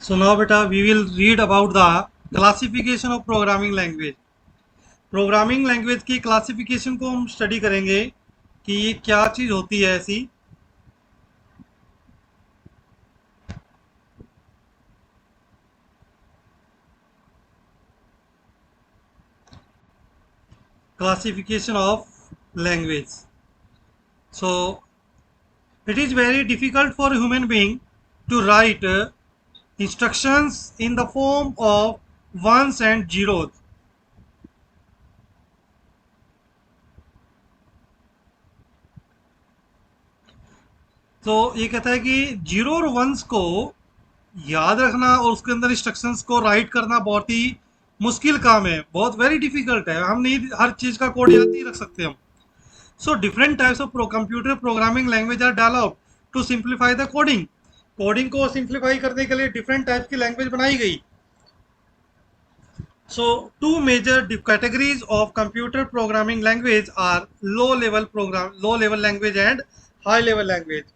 So now beta we will read about the classification of programming language. Programming language की classification को हम study करेंगे कि ये क्या चीज़ होती है ऐसी। Classification of language. So it is very difficult for human being to write instructions in the form of ones and zeros. तो ये कहता है कि जीरो और वंस को याद रखना और उसके अंदर इंस्ट्रक्शंस को राइट करना बहुत ही मुश्किल काम है, बहुत वेरी डिफिकल्ट है। हम नहीं हर चीज़ का कोड याद नहीं रख सकते हम। So different types of computer programming language are developed to simplify the coding. Coding को सिंप्लीफाई करने के लिए डिफरेंट टाइप्स की लैंग्वेज बनाई गई। So, two major categories of computer programming language are low level language and high level language.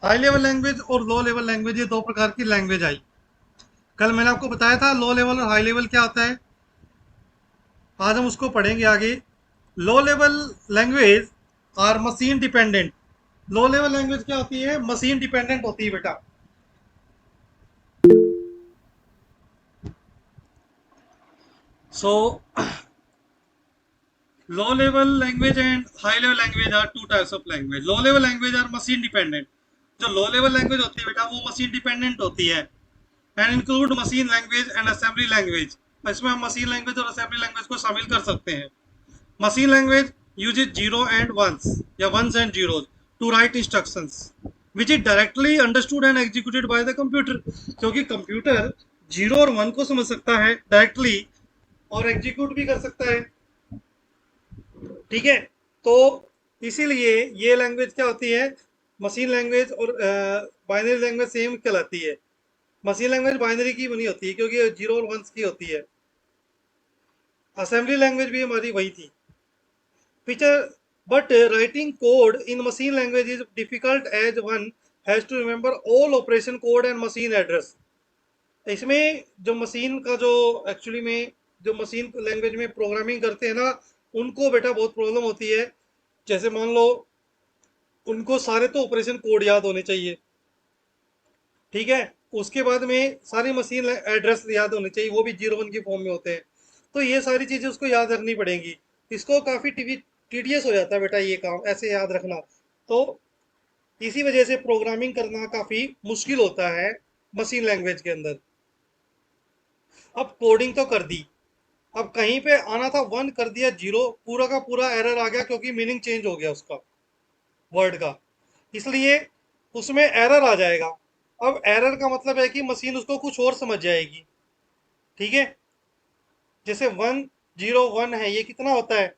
High level language और लो level language, ये दो प्रकार की लैंग्वेज आई। कल मैंने आपको बताया था लो लेवल और हाई लेवल क्या होता है। आज हम उसको पढ़ेंगे आगे। Low level language are machine dependent. Low level language क्या होती है? मशीन डिपेंडेंट होती है बेटा। सो low level language and high level language are two types of language. Low level language are machine dependent. जो लो लेवल लैंग्वेज होती है बेटा वो मशीन डिपेंडेंट होती है। And include machine language and assembly language. इसमें हम मशीन लैंग्वेज और असेंबली लैंग्वेज को शामिल कर सकते हैं। Machine language uses zero and ones या ones and zeros to write instructions which is directly understood and executed by the computer। क्योंकि कंप्यूटर जीरो और वन को समझ सकता है डायरेक्टली और एग्जीक्यूट भी कर सकता है। ठीक है। तो इसीलिए ये लैंग्वेज क्या होती है? मशीन लैंग्वेज और बाइनरी लैंग्वेज सेम कहलाती है। मशीन लैंग्वेज बाइनरी की बनी होती है क्योंकि जीरो और वंस की होती है। असेंबली लैंग्वेज भी हमारी वही थी। Feature but writing code in machine language is difficult as one has to remember all operation code and machine address. इसमें जो मशीन का जो एक्चुअली में जो मशीन लैंग्वेज में प्रोग्रामिंग करते हैं ना, उनको बेटा बहुत प्रॉब्लम होती है। जैसे मान लो उनको सारे तो ऑपरेशन कोड याद होने चाहिए, ठीक है। उसके बाद में सारी मशीन एड्रेस याद होने चाहिए, वो भी जीरो वन की फॉर्म में होते हैं। तो ये सारी चीजें उसको याद रखनी पड़ेंगी। इसको काफी टीडियस हो जाता है बेटा ये काम ऐसे याद रखना। तो इसी वजह से प्रोग्रामिंग करना काफी मुश्किल होता है मशीन लैंग्वेज के अंदर। अब कोडिंग तो कर दी, अब कहीं पे आना था वन कर दिया जीरो, पूरा का पूरा एरर आ गया क्योंकि मीनिंग चेंज हो गया उसका वर्ड का, इसलिए उसमें एरर आ जाएगा। अब एरर का मतलब है कि मशीन उसको कुछ और समझ जाएगी। ठीक है। जैसे 101 है, ये कितना होता है?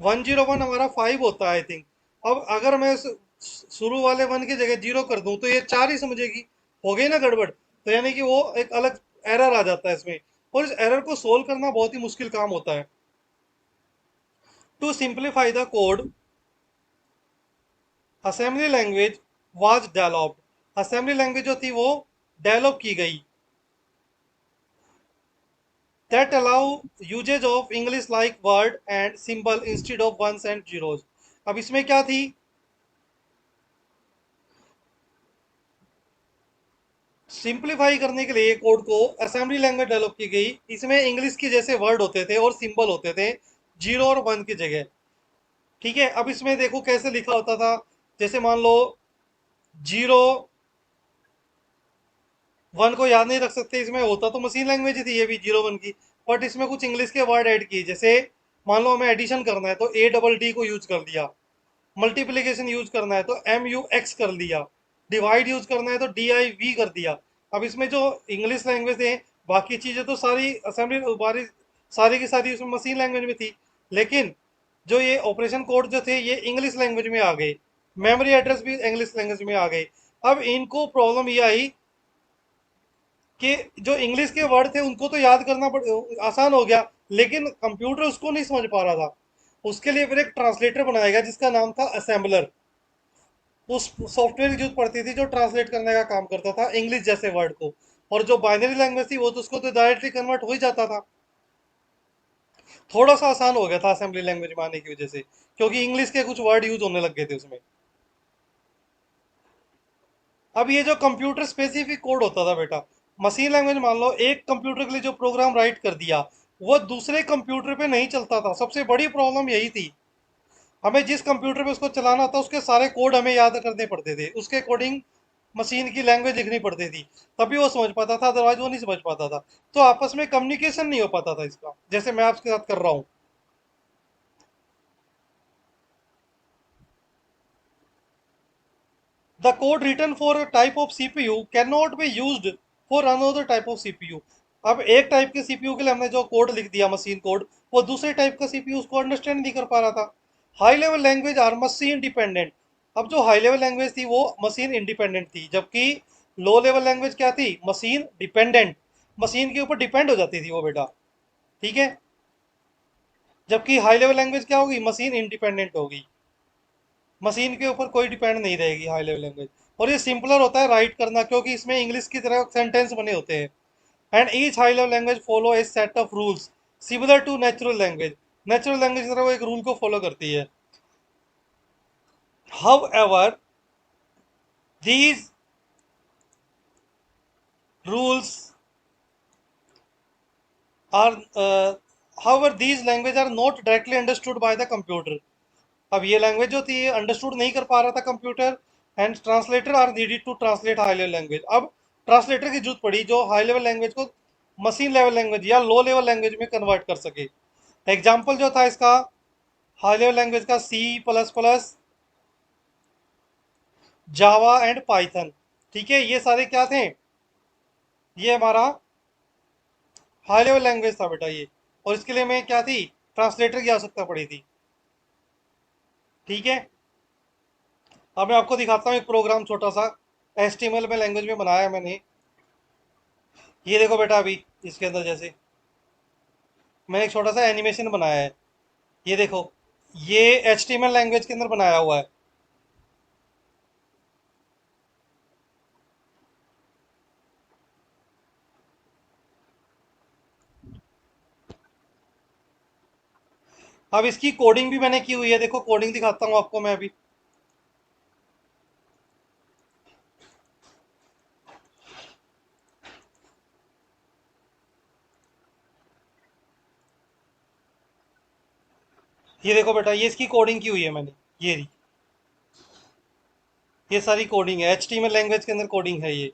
101 हमारा 5 होता है आई थिंक। अब अगर मैं शुरू वाले वन की जगह जीरो कर दूं तो ये चार ही समझेगी। हो गई ना गड़बड़। तो यानी कि वो एक अलग एरर आ जाता है इसमें, और इस एरर को सोल्व करना बहुत ही मुश्किल काम होता है। To simplify the code assembly language was developed. Assembly language जो थी वो डेवलप की गई। that allow usage of English like word and symbol instead of ones and zeros। अब इसमें क्या थी? सिंप्लीफाई करने के लिए कोड को असेंबली लैंग्वेज डेवलप की गई। इसमें इंग्लिश के जैसे वर्ड होते थे और सिंबल होते थे जीरो और वन की जगह। ठीक है। अब इसमें देखो कैसे लिखा होता था। जैसे मान लो जीरो वन को याद नहीं रख सकते, इसमें होता तो मशीन लैंग्वेज ही थी ये भी जीरो वन की, बट इसमें कुछ इंग्लिश के वर्ड ऐड किए। जैसे मान लो हमें एडिशन करना है तो A डबल D को यूज कर दिया, मल्टीप्लीकेशन यूज करना है तो MUX कर लिया, डिवाइड यूज करना है तो DIV कर दिया। अब इसमें जो इंग्लिश लैंग्वेज है, बाकी चीजें तो सारी असेंबली बारी सारी की सारी उसमें मशीन लैंग्वेज में थी, लेकिन जो ये ऑपरेशन कोड जो थे ये इंग्लिश लैंग्वेज में आ गए, मेमोरी एड्रेस भी इंग्लिश लैंग्वेज में आ गए। अब इनको प्रॉब्लम ये आई कि जो इंग्लिश के वर्ड थे उनको तो याद करना आसान हो गया, लेकिन कंप्यूटर उसको नहीं समझ पा रहा था। उसके लिए फिर एक ट्रांसलेटर बनाया गया जिसका नाम था असेंबलर। उस सॉफ्टवेयर की जरूरत पड़ती थी जो ट्रांसलेट करने का काम करता था इंग्लिश जैसे वर्ड को, और जो बाइनरी लैंग्वेज थी वो तो उसको तो डायरेक्टली कन्वर्ट हो ही जाता था। थोड़ा सा आसान हो गया था असेंबली लैंग्वेज में आने की वजह से, क्योंकि इंग्लिश के कुछ वर्ड यूज होने लग गए थे उसमें। अब ये जो कंप्यूटर स्पेसिफिक कोड होता था बेटा, मशीन लैंग्वेज मान लो एक कंप्यूटर के लिए जो प्रोग्राम राइट कर दिया, वो दूसरे कंप्यूटर पे नहीं चलता था। सबसे बड़ी प्रॉब्लम यही थी। हमें जिस कंप्यूटर पे उसको चलाना था उसके सारे कोड हमें याद करने पड़ते थे, उसके अकॉर्डिंग मशीन की लैंग्वेज लिखनी पड़ती थी, तभी वो समझ पाता था, अदरवाइज वो नहीं समझ पाता था। तो आपस में कम्युनिकेशन नहीं हो पाता था इसका, जैसे मैं आपके साथ कर रहा हूँ। The code written for a type of CPU cannot be used for another type of CPU. अब एक टाइप के सीपीयू के लिए हमने जो कोड लिख दिया मशीन कोड, वो दूसरे टाइप का सीपीयू उसको अंडरस्टैंड नहीं कर पा रहा था। High level language are machine dependent. अब जो हाई लेवल लैंग्वेज थी वो मशीन इंडिपेंडेंट थी, जबकि लो लेवल लैंग्वेज क्या थी, मशीन डिपेंडेंट। मशीन के ऊपर डिपेंड हो जाती थी वो बेटा। ठीक है। जबकि हाई लेवल लैंग्वेज क्या होगी, मशीन इंडिपेंडेंट होगी, मशीन के ऊपर कोई डिपेंड नहीं रहेगी हाई लेवल लैंग्वेज। और ये सिंपलर होता है राइट करना, क्योंकि इसमें इंग्लिश की तरह सेंटेंस बने होते हैं। And each high level language follow a set of rules similar to natural language. Natural language की तरह वो एक रूल को फॉलो करती है। However these rules are however these language are not directly understood by the computer. अब ये language जो थी अंडरस्टूड नहीं कर पा रहा था computer, and translator are needed to translate high level language. अब ट्रांसलेटर की जरूरत पड़ी जो हाई लेवल लैंग्वेज को मशीन लेवल लैंग्वेज या लो लेवल लैंग्वेज में कन्वर्ट कर सके। एग्जाम्पल जो था इसका हाई लेवल लैंग्वेज का, C++, जावा एंड पाइथन। ठीक है, ये सारे क्या थे, ये हमारा हाई लेवल लैंग्वेज था बेटा ये। और इसके लिए मैं क्या थी, ट्रांसलेटर की आवश्यकता पड़ी थी। ठीक है। अब मैं आपको दिखाता हूँ एक प्रोग्राम छोटा सा, HTML में लैंग्वेज में बनाया है मैंने। ये देखो बेटा, अभी इसके अंदर जैसे मैंने एक छोटा सा एनिमेशन बनाया है। ये देखो, ये HTML लैंग्वेज के अंदर बनाया हुआ है। अब इसकी कोडिंग भी मैंने की हुई है, देखो कोडिंग दिखाता हूँ आपको मैं अभी। ये देखो बेटा, ये इसकी कोडिंग की हुई है मैंने, ये रही। ये सारी कोडिंग है, HTML लैंग्वेज के अंदर कोडिंग है ये।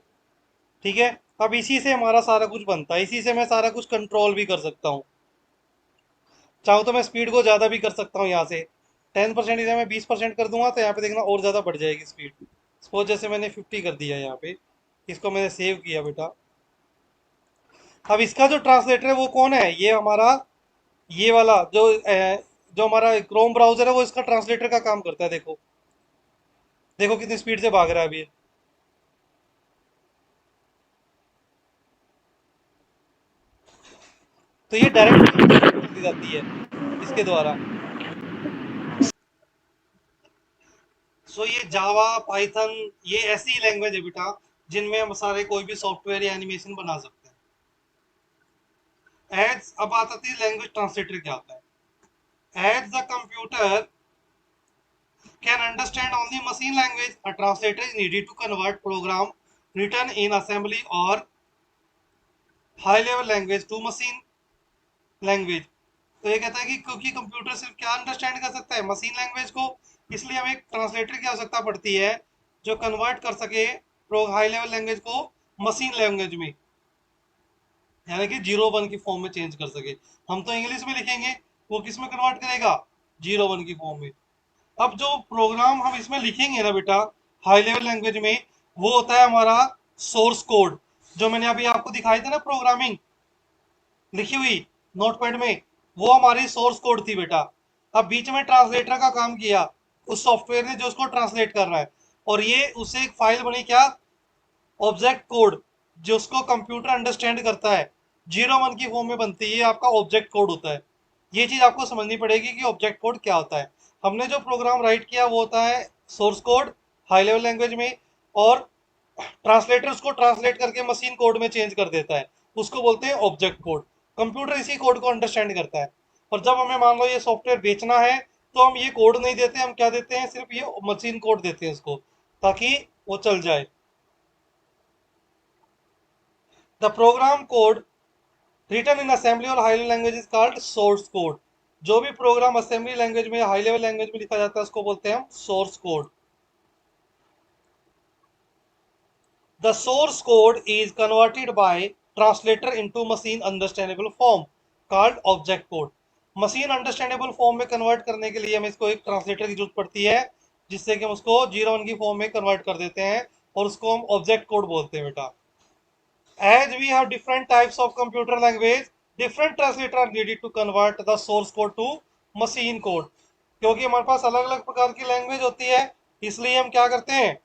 ठीक है। अब इसी से हमारा सारा कुछ बनता है, इसी से मैं सारा कुछ कंट्रोल भी कर सकता हूँ। चाहूँ तो मैं स्पीड को ज़्यादा भी कर सकता हूँ, यहाँ से 10% इसे मैं 20% कर दूंगा, तो यहाँ पे देखना और ज़्यादा बढ़ जाएगी स्पीड। सपोज जैसे मैंने 50 कर दिया यहाँ पे, इसको मैंने सेव किया बेटा। अब इसका जो ट्रांसलेटर है वो कौन है, ये हमारा, ये वाला जो हमारा क्रोम ब्राउजर है वो इसका ट्रांसलेटर का काम करता है। देखो देखो कितनी स्पीड से भाग रहा है अभी ये। तो ये डायरेक्ट कर दी जाती है इसके द्वारा। सो ये जावा पाइथन, ये ऐसी लैंग्वेज है बेटा जिनमें हम सारे कोई भी सॉफ्टवेयर या एनिमेशन बना सकते हैं। एज अब आती है लैंग्वेज ट्रांसलेटर क्या होता है। As the computer can understand only machine language, a translator is needed to convert program written in assembly or high level language to machine language। तो ये कहता है कि क्योंकि कंप्यूटर सिर्फ क्या अंडरस्टैंड कर सकता है, मशीन लैंग्वेज को, इसलिए हमें एक ट्रांसलेटर की आवश्यकता पड़ती है जो कन्वर्ट कर सके हाई लेवल लैंग्वेज को मशीन लैंग्वेज में, यानी कि 0 1 की फॉर्म में चेंज कर सके। हम तो इंग्लिश में लिखेंगे, वो किस में कन्वर्ट करेगा, 0 1 की फॉर्म में। अब जो प्रोग्राम हम इसमें लिखेंगे ना बेटा हाई लेवल लैंग्वेज में, वो होता है हमारा सोर्स कोड। जो मैंने अभी आपको दिखाई था ना प्रोग्रामिंग लिखी हुई नोटपैड में, वो हमारी सोर्स कोड थी बेटा। अब बीच में ट्रांसलेटर का काम किया उस सॉफ्टवेयर ने जो उसको ट्रांसलेट कर रहा है, और ये उससे एक फाइल बनी क्या, ऑब्जेक्ट कोड, जो उसको कंप्यूटर अंडरस्टैंड करता है, 0 1 की फॉर्म में बनती है, ये आपका ऑब्जेक्ट कोड होता है। ये चीज आपको समझनी पड़ेगी कि ऑब्जेक्ट कोड क्या होता है। हमने जो प्रोग्राम राइट किया वो होता है source code, high level language में, और ट्रांसलेटर उसको ट्रांसलेट करके मशीन कोड में चेंज कर देता है, उसको बोलते हैं ऑब्जेक्ट कोड। कंप्यूटर इसी कोड को अंडरस्टैंड करता है। और जब हमें मान लो ये सॉफ्टवेयर बेचना है, तो हम ये कोड नहीं देते, हम क्या देते हैं, सिर्फ ये मशीन कोड देते हैं उसको, ताकि वो चल जाए। The program code written in assembly और high level language is called source code. जो भी प्रोग्राम असेंबली लैंग्वेज में, हाई लेवल लैंग्वेज में लिखा जाता है, उसको बोलते हैं हम source code. The source code is converted by translator into machine understandable form called object code. Machine understandable form में कन्वर्ट करने के लिए हमें इसको एक ट्रांसलेटर की जरूरत पड़ती है, जिससे कि हम उसको 0 1 की फॉर्म में कन्वर्ट कर देते हैं, और उसको हम ऑब्जेक्ट कोड बोलते हैं बेटा। As we have different types of computer language, different translator are needed to convert the source code to machine code। क्योंकि हमारे पास अलग अलग प्रकार की लैंग्वेज होती है, इसलिए हम क्या करते हैं,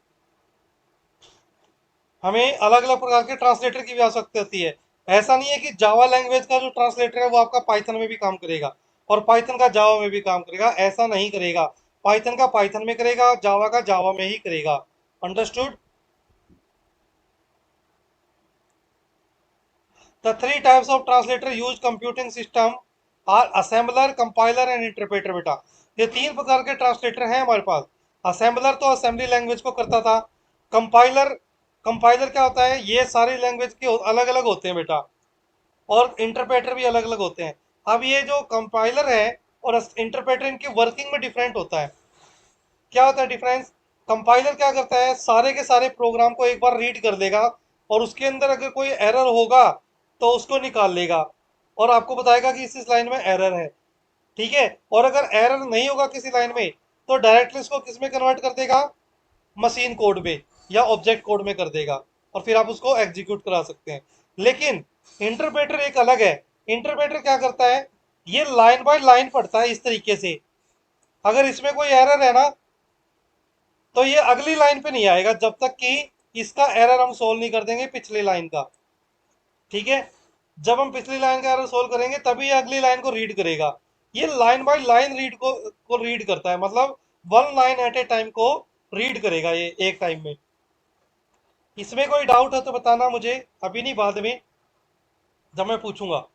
हमें अलग अलग प्रकार के ट्रांसलेटर की भी आवश्यकता होती है। ऐसा नहीं है कि जावा लैंग्वेज का जो ट्रांसलेटर है वो आपका पाइथन में भी काम करेगा, और पाइथन का जावा में भी काम करेगा, ऐसा नहीं करेगा। पाइथन का पाइथन में करेगा, जावा का जावा में ही करेगा। Understood. The three types of translator used computing system are assembler, compiler and interpreter बेटा। ये तीन प्रकार के ट्रांसलेटर हैं हमारे पास। असेंबलर तो असेंबली लैंग्वेज को करता था। कंपाइलर, कंपाइलर क्या होता है, ये सारी लैंग्वेज के अलग अलग होते हैं बेटा, और इंटरप्रेटर भी अलग अलग होते हैं। अब ये जो कंपाइलर है और इंटरप्रेटर, इनकी वर्किंग में डिफरेंट होता है। क्या होता है डिफरेंस, कंपाइलर क्या करता है, सारे के सारे प्रोग्राम को एक बार रीड कर लेगा, और उसके अंदर अगर कोई एरर होगा तो उसको निकाल लेगा, और आपको बताएगा कि इस लाइन में एरर है। ठीक है, और अगर एरर नहीं होगा किसी लाइन में, तो डायरेक्टली उसको किस में कन्वर्ट कर देगा, मशीन कोड में या ऑब्जेक्ट कोड में कर देगा, और फिर आप उसको एग्जीक्यूट करा सकते हैं। लेकिन इंटरप्रेटर एक अलग है। इंटरप्रेटर क्या करता है, ये लाइन बाय लाइन पढ़ता है इस तरीके से। अगर इसमें कोई एरर है ना, तो ये अगली लाइन पे नहीं आएगा जब तक कि इसका एरर हम सोल्व नहीं कर देंगे पिछली लाइन का। ठीक है, जब हम पिछली लाइन का एरर सोल्व करेंगे तभी ये अगली लाइन को रीड करेगा। ये लाइन बाय लाइन रीड को रीड करता है, मतलब 1 लाइन एट ए टाइम को रीड करेगा ये एक टाइम में। इसमें कोई डाउट है तो बताना मुझे, अभी नहीं, बाद में जब मैं पूछूंगा।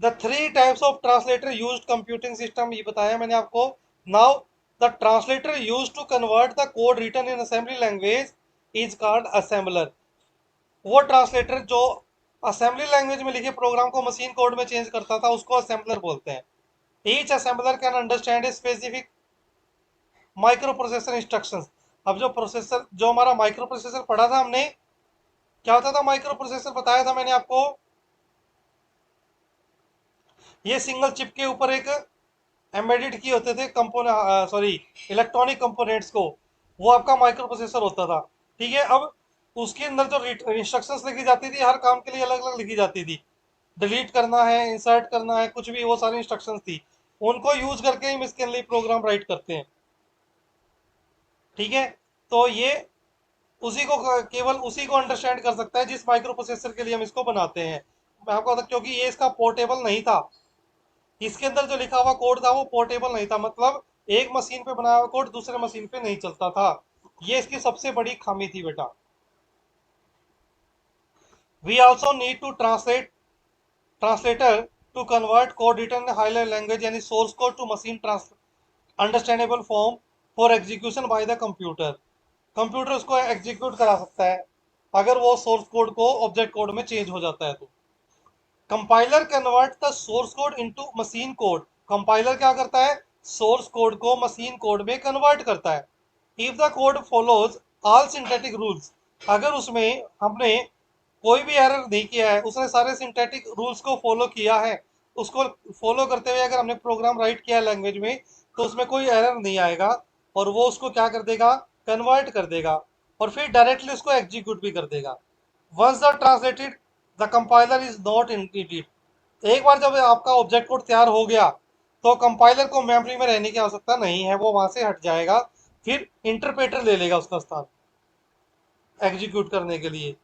The three types of translator use computing system, ये बताया मैंने आपको। Now the translator use to convert the code written in assembly language is called assembler. वो ट्रांसलेटर जो असेंबली लैंग्वेज में लिखे प्रोग्राम को मशीन कोड में चेंज करता था, उसको असेंबलर बोलते हैं। Each assembler can understand a specific micro processor instructions. अब जो प्रोसेसर, जो हमारा माइक्रो प्रोसेसर पढ़ा था हमने, क्या होता था माइक्रो प्रोसेसर, बताया था मैंने आपको, ये सिंगल चिप के ऊपर एक एम्बेडेड किए होते थे कंपोनेंट, सॉरी, इलेक्ट्रॉनिक कंपोनेंट्स को, वो आपका माइक्रो प्रोसेसर होता था। ठीक है, अब उसके अंदर जो इंस्ट्रक्शंस लिखी जाती थी, हर काम के लिए अलग अलग लिखी जाती थी। डिलीट करना है, इंसर्ट करना है, कुछ भी, वो सारी इंस्ट्रक्शंस थी। उनको यूज करके हम इसके लिए प्रोग्राम राइट करते हैं। ठीक है, तो ये उसी को, केवल उसी को अंडरस्टैंड कर सकता है जिस माइक्रो प्रोसेसर के लिए हम इसको बनाते हैं। मैं आपको बता, क्योंकि ये इसका पोर्टेबल नहीं था, इसके अंदर जो लिखा हुआ कोड था वो पोर्टेबल नहीं था, मतलब एक मशीन पे बनाया हुआ कोड दूसरे मशीन पे नहीं चलता था। ये इसकी सबसे बड़ी खामी थी बेटा। We also need to translator to convert code written high level language यानी source code to machine understandable form for execution by the computer. Computer उसको एग्जीक्यूट करा सकता है अगर वो सोर्स कोड को ऑब्जेक्ट कोड में चेंज हो जाता है तो। Compiler convert the source code into machine code. Compiler क्या करता है, सोर्स कोड को मशीन कोड में कन्वर्ट करता है। If the code follows all synthetic rules, अगर उसमें हमने कोई भी एरर नहीं किया है, उसने सारे सिंथेटिक रूल्स को फॉलो किया है, उसको फॉलो करते हुए अगर हमने प्रोग्राम राइट किया है लैंग्वेज में, तो उसमें कोई एरर नहीं आएगा, और वो उसको क्या कर देगा, कन्वर्ट कर देगा, और फिर डायरेक्टली उसको एग्जीक्यूट भी कर देगा। Once the translated the compiler is not included. एक बार जब आपका ऑब्जेक्ट कोड तैयार हो गया, तो कंपाइलर को मेमोरी में रहने की आवश्यकता नहीं है, वो वहां से हट जाएगा, फिर इंटरप्रेटर ले लेगा उसका स्थान एग्जीक्यूट करने के लिए।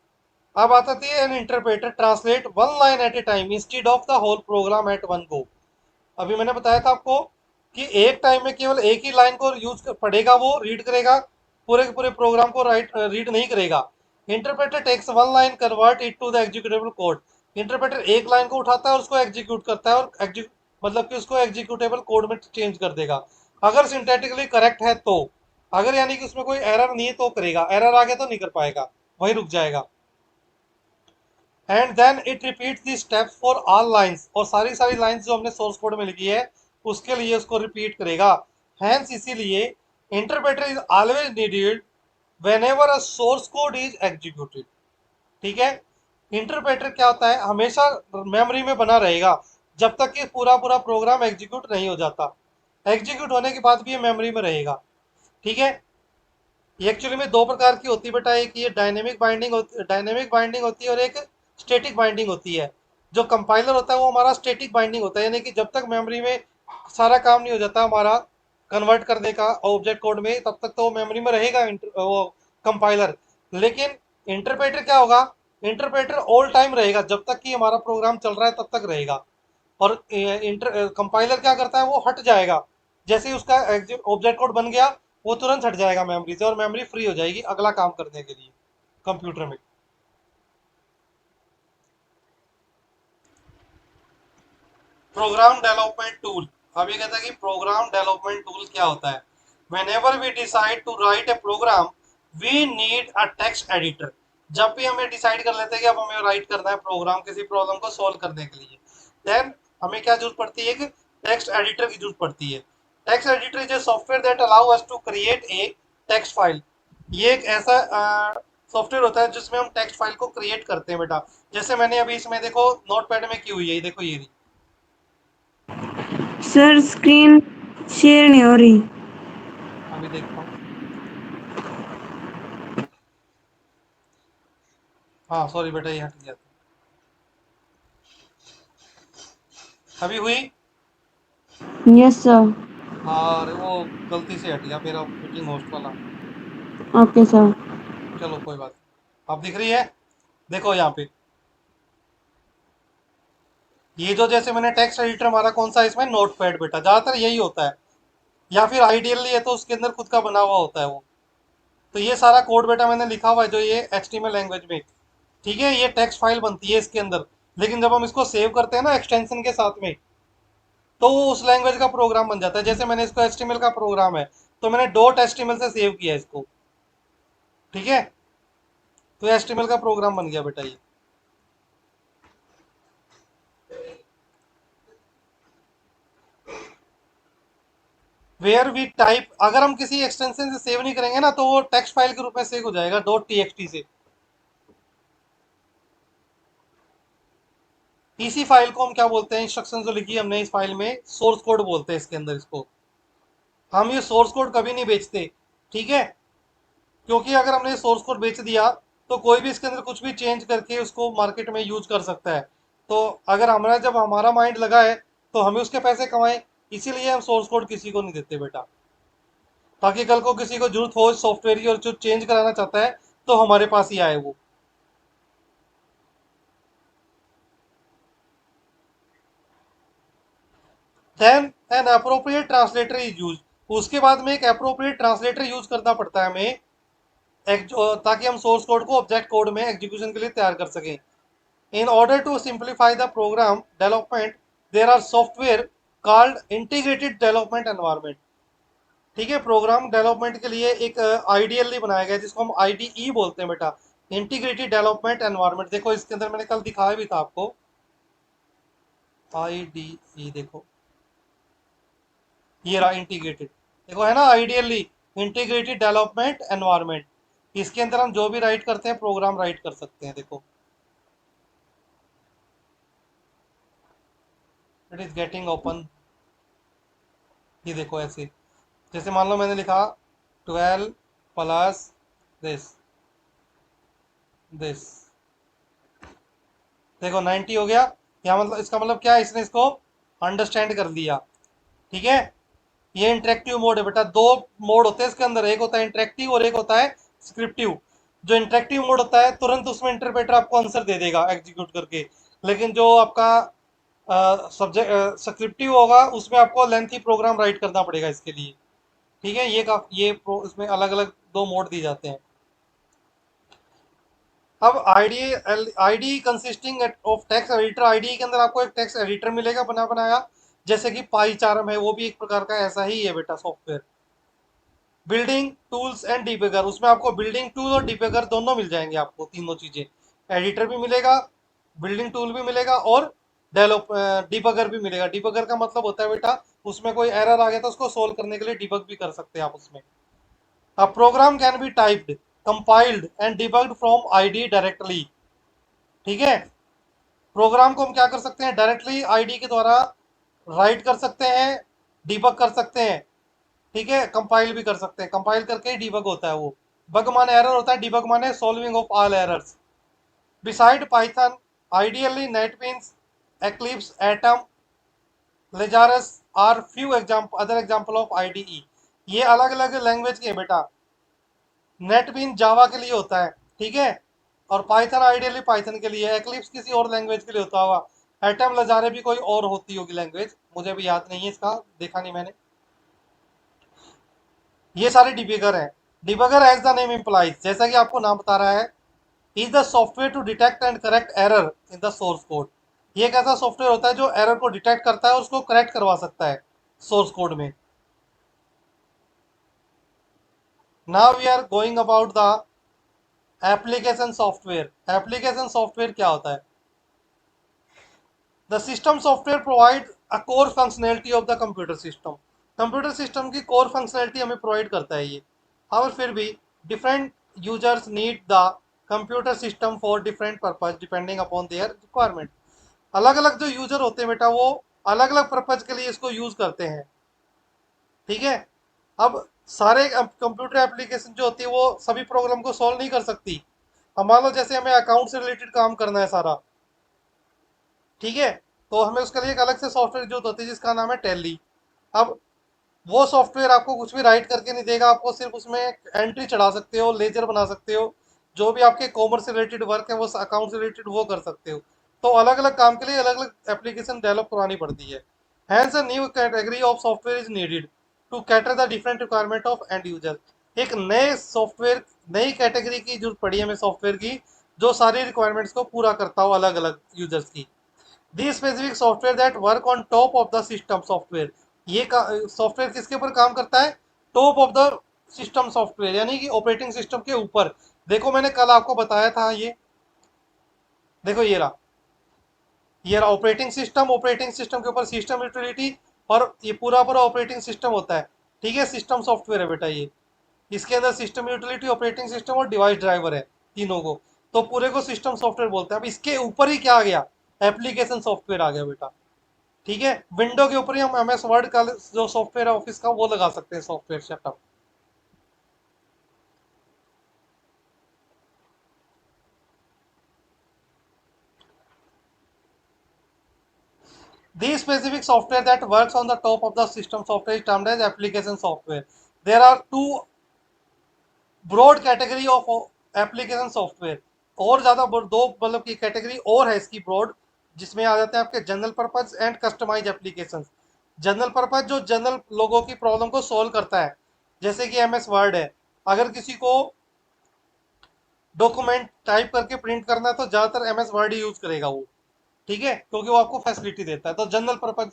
अब आता थी an interpreter translate 1 line at a time instead of the whole program at 1 go. अभी मैंने बताया था आपको कि एक टाइम में केवल एक ही लाइन को यूज पढ़ेगा, वो रीड करेगा, पूरे के पूरे प्रोग्राम को रीड नहीं करेगा। Interpreter takes one line, convert it to the executable code. इंटरप्रेटर एक लाइन को उठाता है और उसको एग्जीक्यूट करता है, और मतलब कि उसको एग्जीक्यूटेबल कोड में चेंज कर देगा, अगर सिंथेटिकली करेक्ट है तो। अगर यानी कि उसमें कोई एरर नहीं है तो करेगा, एरर आ गया तो नहीं कर पाएगा, वही रुक जाएगा। And then it repeat the steps for all lines, और सारी सारी लाइंस जो हमने सोर्स कोड में लिखी है उसके लिए उसको रिपीट करेगा। हैंस इसीलिए interpreter is always needed whenever a source code is executed. ठीक है, इंटरप्रेटर क्या होता है, हमेशा मेमोरी में बना रहेगा जब तक कि पूरा पूरा प्रोग्राम एग्जीक्यूट नहीं हो जाता। एग्जीक्यूट होने के बाद भी ये मेमोरी में रहेगा। ठीक है, ये एक्चुअली में दो प्रकार की होती है बेटा, एक ये डायनेमिक बाइंडिंग होती है और एक स्टैटिक बाइंडिंग होती है। जो कंपाइलर होता है वो हमारा स्टैटिक बाइंडिंग होता है, यानी कि जब तक मेमोरी में सारा काम नहीं हो जाता हमारा कन्वर्ट करने का ऑब्जेक्ट कोड में, तब तक तो वो मेमोरी में रहेगा वो कंपाइलर। लेकिन इंटरप्रेटर क्या होगा, इंटरप्रेटर ऑल टाइम रहेगा, जब तक कि हमारा प्रोग्राम चल रहा है तब तक रहेगा। और कंपाइलर क्या करता है, वो हट जाएगा जैसे ही उसका ऑब्जेक्ट कोड बन गया, वो तुरंत हट जाएगा मेमोरी से, और मेमोरी फ्री हो जाएगी अगला काम करने के लिए कंप्यूटर में। Program development tool. अब ये कहता है कि प्रोग्राम डेवलपमेंट टूल क्या होता है। Whenever we decide to write a program we need a text editor. जब भी हमें डिसाइड कर लेते हैं कि अब हमें राइट करना है प्रोग्राम किसी प्रॉब्लम को सॉल्व करने के लिए, देन हमें क्या जरूरत पड़ती है, एक टेक्स्ट एडिटर की जरूरत पड़ती है। Text editor is a software that allow us to create a text file. ये एक ऐसा सॉफ्टवेयर होता है जिसमें हम टेक्स्ट फाइल को क्रिएट करते हैं बेटा। जैसे मैंने अभी इसमें देखो नोटपैड में की हुई है, ये देखो, ये सर स्क्रीन शेयर नहीं हो रही। अभी देखता हूँ। हाँ सॉरी बेटा, ये हट गया था। अभी हुई। Yes sir. हाँ अरे वो गलती से हट गया मेरा मीटिंग होस्ट वाला। Okay sir. चलो कोई बात नहीं। अब दिख रही है, देखो यहाँ पे, ये जो जैसे मैंने टेक्स्ट एडिटर हमारा कौन सा है इसमें, नोटपैड बेटा, ज्यादातर यही होता है, या फिर आइडियली है तो उसके अंदर खुद का बना हुआ होता है वो। तो ये सारा कोड बेटा मैंने लिखा हुआ है जो ये HTML लैंग्वेज में। ठीक है, ये टेक्स्ट फाइल बनती है इसके अंदर, लेकिन जब हम इसको सेव करते हैं ना एक्सटेंशन के साथ में, तो वो उस लैंग्वेज का प्रोग्राम बन जाता है। जैसे मैंने इसको HTML का प्रोग्राम है तो मैंने .html से सेव किया इसको। ठीक है, तो HTML का प्रोग्राम बन गया बेटा ये। वेयर वी टाइप, अगर हम किसी एक्सटेंशन से सेव नहीं करेंगे ना तो वो टेक्स्ट फाइल के रूप में सेव हो जाएगा .txt से। इसी फाइल को हम क्या बोलते हैं, इंस्ट्रक्शन जो लिखी है हमने इस फाइल में, सोर्स कोड बोलते हैं इसके अंदर इसको। हम ये सोर्स कोड कभी नहीं बेचते, ठीक है, क्योंकि अगर हमने सोर्स कोड बेच दिया तो कोई भी इसके अंदर कुछ भी चेंज करके उसको मार्केट में यूज कर सकता है। तो अगर हमारा जब हमारा माइंड लगा है तो हमें उसके पैसे कमाएं, इसीलिए हम सोर्स कोड किसी को नहीं देते बेटा, ताकि कल को किसी को जरूरत हो सॉफ्टवेयर की और जो चेंज कराना चाहता है तो हमारे पास ही आए वो। Then an appropriate translator is use. उसके बाद में एक अप्रोप्रिएट ट्रांसलेटर यूज करना पड़ता है हमें, ताकि हम सोर्स कोड को ऑब्जेक्ट कोड में एग्जीक्यूशन के लिए तैयार कर सकें। In order to simplify the program development there are software called integrated development environment. ठीक है, प्रोग्राम डेवलपमेंट के लिए एक आईडीएल बनाया गया जिसको हम IDE बोलते हैं बेटा, इंटीग्रेटेड डेवलपमेंट एनवायरनमेंट। देखो इसके अंदर मैंने कल दिखाया भी था आपको, IDE देखो, ये रहा इंटीग्रेटेड, देखो है ना, आइडियली इंटीग्रेटेड डेवलपमेंट एनवायरनमेंट। इसके अंदर हम जो भी राइट करते हैं प्रोग्राम राइट कर सकते हैं। देखो इट इज गेटिंग ओपन, ये देखो ऐसे, जैसे मान लो मैंने लिखा 12 प्लस दिस दिस, देखो 90 हो गया। यहाँ मतलब इसका मतलब क्या है, इसने इसको अंडरस्टैंड कर लिया। ठीक है, ये इंटरेक्टिव मोड है बेटा। दो मोड होते हैं इसके अंदर, एक होता है इंटरेक्टिव और एक होता है स्क्रिप्टिव। जो इंटरेक्टिव मोड होता है तुरंत उसमें इंटरप्रेटर आपको आंसर दे देगा एग्जीक्यूट करके, लेकिन जो आपका सब्जेक्ट स्क्रिप्टिव होगा उसमें आपको लेंथी प्रोग्राम राइट करना पड़ेगा इसके लिए। ठीक है, ये इसमें अलग अलग दो मोड दिए जाते हैं। अब ID consisting of text editor, ID के अंदर आपको एक टेक्स्ट एडिटर मिलेगा बना बनाया, जैसे कि पाईचार्म है, वो भी एक प्रकार का ऐसा ही है बेटा software. Building tools and debugger, उसमें आपको बिल्डिंग टूल और डिबगर दोनों मिल जाएंगे, आपको तीनों चीजें, एडिटर भी मिलेगा, बिल्डिंग टूल भी मिलेगा और डेवलप डिबगर भी मिलेगा। डिबगर का मतलब होता है बेटा, उसमें कोई एरर आ गया तो उसको सोल्व करने के लिए डिबग भी कर सकते हैं आप उसमें। A program can be typed, compiled and debugged from ID directly। ठीक है, प्रोग्राम को हम क्या कर सकते हैं, डायरेक्टली आईडी के द्वारा राइट कर सकते हैं, डिबग कर सकते हैं। ठीक है, कंपाइल भी कर सकते हैं, कंपाइल करके ही डिबग होता है वो। बग माने एरर होता है, डिबग माने solving of all errors. Beside Python, ideally NetBeans, Eclipse, Atom, Lazarus are few other example of IDE. ये अलग अलग लैंग्वेज के हैं बेटा। नेटबीन जावा के लिए होता है, ठीक है, और पाइथन आइडियली पाइथन के लिए, एक्लिप्स किसी और लैंग्वेज के लिए होता होगा, एटम लजारे भी कोई और होती होगी लैंग्वेज, मुझे भी याद नहीं है इसका, देखा नहीं मैंने। ये सारे डिबगर हैं। Debugger as the name implies, जैसा कि आपको नाम बता रहा है, is the software to detect and correct error in the source code. ये एक ऐसा सॉफ्टवेयर होता है जो एरर को डिटेक्ट करता है और उसको करेक्ट करवा सकता है सोर्स कोड में। Now we are going about the application software. Application software क्या होता है? The system software provide a core functionality of the computer system. Computer system की कोर फंक्शनैलिटी हमें प्रोवाइड करता है ये। और फिर भी different users need the computer system for different purpose depending upon their requirement. अलग अलग जो यूजर होते हैं बेटा, वो अलग अलग पर्पज के लिए इसको यूज करते हैं। ठीक है, अब सारे कंप्यूटर एप्लीकेशन जो होती है वो सभी प्रॉब्लम को सॉल्व नहीं कर सकती। अब मान लो जैसे हमें अकाउंट से रिलेटेड काम करना है सारा, ठीक है, तो हमें उसके लिए एक अलग से सॉफ्टवेयर जरूरत होती है जिसका नाम है टैली। अब वो सॉफ्टवेयर आपको कुछ भी राइट करके नहीं देगा, आपको सिर्फ उसमें एंट्री चढ़ा सकते हो, लेजर बना सकते हो, जो भी आपके कॉमर्स से रिलेटेड वर्क है वो अकाउंट से रिलेटेड वो कर सकते हो। तो अलग अलग काम के लिए अलग अलग एप्लीकेशन डेवलप करवानी पड़ती है। Hence a new category of software is needed to cater the different requirement of end user. एक नए सॉफ्टवेयर, नई कैटेगरी की जरूरत पड़ी है हमें सॉफ्टवेयर की, जो सारी रिक्वायरमेंट्स को पूरा करता हो अलग अलग यूजर्स की। The specific software that work on top of the system software. ये सॉफ्टवेयर किसके ऊपर काम करता है? Top of the system software, यानी कि ऑपरेटिंग सिस्टम के ऊपर। देखो मैंने कल आपको बताया था, ये देखो ये रहा ऑपरेटिंग सिस्टम, ऑपरेटिंग सिस्टम के ऊपर सिस्टम यूटिलिटी, और ये पूरा पूरा ऑपरेटिंग सिस्टम होता है। ठीक है, सिस्टम सॉफ्टवेयर है बेटा ये। इसके अंदर सिस्टम यूटिलिटी, ऑपरेटिंग सिस्टम और डिवाइस ड्राइवर है, तीनों को, तो पूरे को सिस्टम सॉफ्टवेयर बोलते हैं। अब इसके ऊपर ही क्या आ गया? एप्लीकेशन सॉफ्टवेयर आ गया बेटा। ठीक है, विंडो के ऊपर ही हम एम एस वर्ड का जो सॉफ्टवेयर है ऑफिस का, वो लगा सकते हैं software setup. The specific software that works on the top of the system software is termed as application software. There are two broad category of application software। और ज्यादा दो मतलब की कैटेगरी और है इसकी ब्रॉड, जिसमें आ जाते हैं आपके general purpose and customize application. General purpose जो जनरल लोगों की प्रॉब्लम को सॉल्व करता है, जैसे कि एम एस वर्ड है। अगर किसी को डॉक्यूमेंट टाइप करके प्रिंट करना है तो ज्यादातर एम एस वर्ड ही यूज करेगा वो। ठीक है, क्योंकि वो आपको फैसिलिटी देता है, तो जनरल पर्पज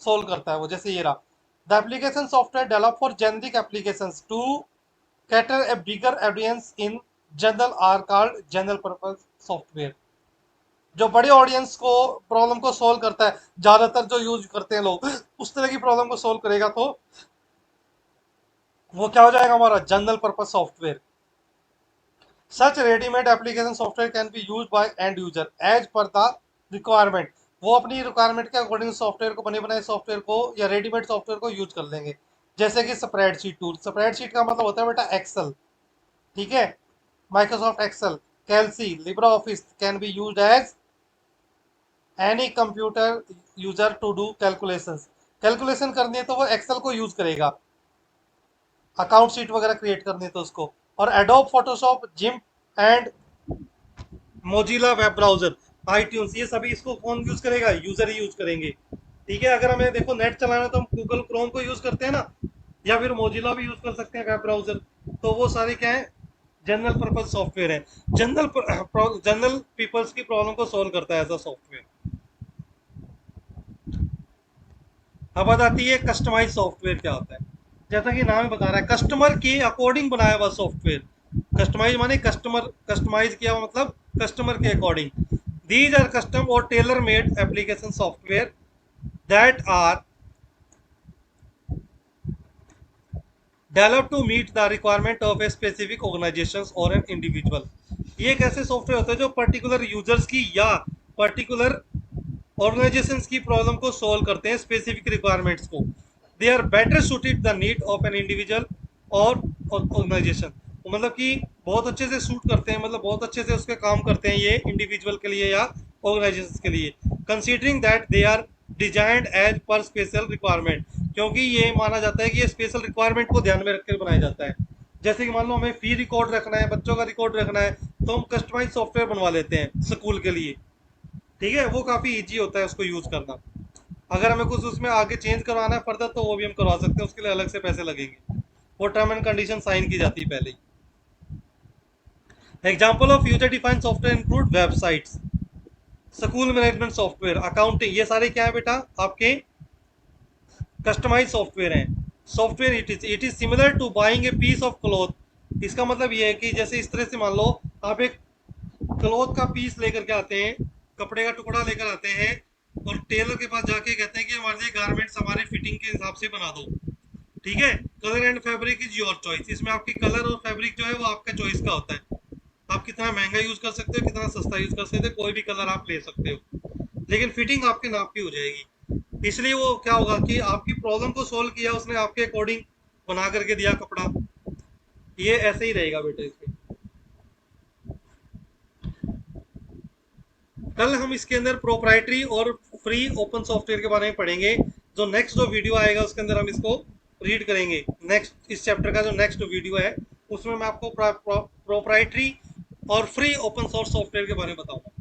सोल्व करता है वो। जैसे ये रहा, the application software develop for generic applications to cater a bigger audience in general are called general purpose software. जो बड़े ऑडियंस को प्रॉब्लम को सोल्व करता है, ज्यादातर जो यूज करते हैं लोग, उस तरह की प्रॉब्लम को सोल्व करेगा, तो वो क्या हो जाएगा हमारा general purpose software. Such readymade application software can be use by end user as per the requirement. वो अपनी रिक्वायरमेंट के अकॉर्डिंग सॉफ्टवेयर को, बने बनाए सॉफ्टवेयर को या रेडीमेड सॉफ्टवेयर को यूज कर लेंगे। जैसे कि स्प्रेडशीट टूल, स्प्रेडशीट का मतलब होता है बेटा एक्सेल। ठीक है, Microsoft Excel, Calc, LibreOffice can be use as any computer user to do calculations. Calculation करनी है तो वो एक्सेल को यूज करेगा, अकाउंट शीट वगैरह क्रिएट करनी है तो उसको। और adobe Photoshop, gym and Mozilla web browser, iTunes, ये सभी इसको कौन यूज करेगा? यूजर ही यूज करेंगे। ठीक है, अगर हमें देखो नेट चलाना है तो हम गूगल क्रोम को यूज करते हैं ना, या फिर मोजिला भी यूज कर सकते हैं वेब ब्राउजर। तो वो सारे क्या है, जनरल पर्पज सॉफ्टवेयर है। जनरल पीपल्स की प्रॉब्लम को सॉल्व करता है ऐसा सॉफ्टवेयर। अब बात आती है कस्टमाइज सॉफ्टवेयर क्या होता है। जैसा कि नाम बता रहा है, कस्टमर के अकॉर्डिंग बनाया हुआ सॉफ्टवेयर। कस्टमाइज माने कस्टमर, कस्टमाइज किया हुआ मतलब कस्टमर के according. These are custom or tailor made application software that are develop to meet the requirement of a specific organization or an individual. ये एक ऐसे सॉफ्टवेयर होते हैं जो पर्टिकुलर यूजर्स की या पर्टिकुलर ऑर्गेनाइजेशंस की प्रॉब्लम को सॉल्व करते हैं, स्पेसिफिक रिक्वायरमेंट्स को। They are better suited the need of an individual or organization. मतलब कि बहुत अच्छे से सूट करते हैं, मतलब बहुत अच्छे से उसके काम करते हैं ये इंडिविजुअल के लिए या ऑर्गेनाइजेशन के लिए। Considering that they are designed as per special requirement, क्योंकि ये माना जाता है कि ये स्पेशल रिक्वायरमेंट को ध्यान में रखकर बनाया जाता है। जैसे कि मान लो हमें फी रिकॉर्ड रखना है, बच्चों का रिकॉर्ड रखना है, तो हम कस्टमाइज सॉफ्टवेयर बनवा लेते हैं स्कूल के लिए। ठीक है, वो काफ़ी इजी होता है उसको यूज़ करना। अगर हमें कुछ उसमें आगे चेंज करवाना है फर्दर, तो वो भी हम करवा सकते हैं, उसके लिए अलग से पैसे लगेंगे। वो टर्म एंड कंडीशन साइन की जाती है पहले ही। Example of user defined software include websites, school management software, accounting, ये सारे क्या है बेटा आपके कस्टमाइज सॉफ्टवेयर हैं। Software it is similar to buying a piece of cloth. इसका मतलब ये है कि जैसे इस तरह से मान लो आप एक क्लॉथ का पीस लेकर के आते हैं, कपड़े का टुकड़ा लेकर आते हैं और टेलर के पास जाके कहते हैं कि हमारे गारमेंट्स हमारे फिटिंग के हिसाब से बना दो। ठीक है, colour and fabric is your choice. इसमें आपकी कलर और फैब्रिक जो है वो आपका चॉइस का होता है। आप कितना महंगा यूज कर सकते हो, कितना सस्ता यूज कर सकते हो, कोई भी कलर आप ले सकते हो, लेकिन फिटिंग आपके नाप की हो जाएगी। इसलिए वो क्या होगा कि आपकी प्रॉब्लम को सोल्व किया उसने, आपके अकॉर्डिंग बना करके दिया कपड़ा। ये ऐसे ही रहेगा बेटे इसमें। कल हम इसके अंदर प्रोप्राइटरी और फ्री ओपन सॉफ्टवेयर के बारे में पढ़ेंगे। जो नेक्स्ट जो वीडियो आएगा उसके अंदर हम इसको रीड करेंगे। नेक्स्ट इस चैप्टर का जो नेक्स्ट वीडियो है उसमें मैं आपको प्रोप्राइटरी और फ्री ओपन सोर्स सॉफ्टवेयर के बारे में बताऊंगा।